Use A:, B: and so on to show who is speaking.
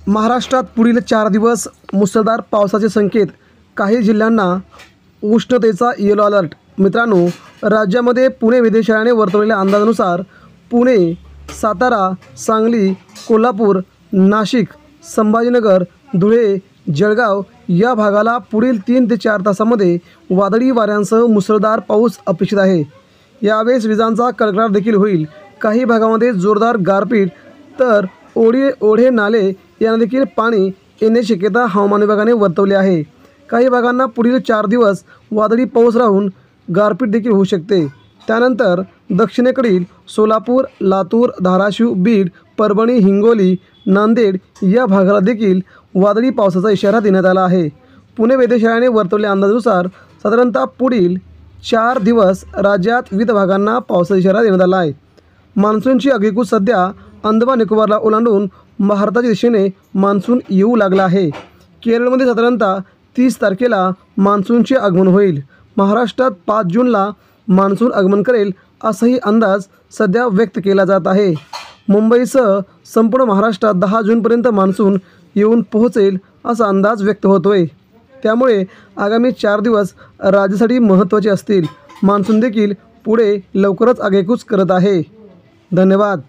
A: महाराष्ट्रात पुढील 4 दिवस मुसळधार पावसाचे संकेत, काही जिल्ह्यांना उष्णतेचा येलो अलर्ट। मित्रांनो, राज्यामध्ये पुणे वेधशाळेने वर्तवलेल्या अंदाजानुसार पुणे, सातारा, सांगली, कोल्हापूर, नाशिक, संभाजीनगर, धुळे, जळगाव या भागाला पुढील 3 ते 4 तासांमध्ये वादळी वाऱ्यांसह मुसळधार पाऊस अपेक्षित आहे। यावेळेस विजांचा कडकडाट देखील होईल। काही भागामध्ये जोरदार गारपीट तर ओढे नाले यांना देखील पाणी येण्याची शक्यता हवामान विभागाने वर्तवली आहे। काही भागांना पुढील 4 दिवस वादळी पाऊस राहून गारपीट देखील होऊ शकते। त्यानंतर दक्षिणेकडील सोलापूर, लातूर, धाराशिव, बीड, परभणी, हिंगोली, नांदेड या भागाला देखील वादळी पावसाचा इशारा देण्यात आला आहे। पुणे वेधशाळेने वर्तवलेल्या अंदाजानुसार साधारणतः पुढील 4 दिवस राज्यात विविध भागांना पावसाचा इशारा देण्यात आला आहे। मान्सूनची आगेकूच सध्या अंदमान निकोबारला ओलांडून भारताच्या दिशेने मान्सून येऊ लागला आहे। केरळमध्ये साधारणतः 30 तारखेला मान्सूनचे आगमन होईल। महाराष्ट्रात 5 जूनला मान्सून आगमन करेल असाही अंदाज सध्या व्यक्त केला जात आहे। मुंबईसह संपूर्ण महाराष्ट्रात 10 जूनपर्यंत मान्सून येऊन पोहोचेल असा अंदाज व्यक्त होतोय। त्यामुळे आगामी 4 दिवस राज्यासाठी महत्त्वाचे असतील। मान्सून देखील पुढे लवकरच आगेकूच करत आहे। धन्यवाद।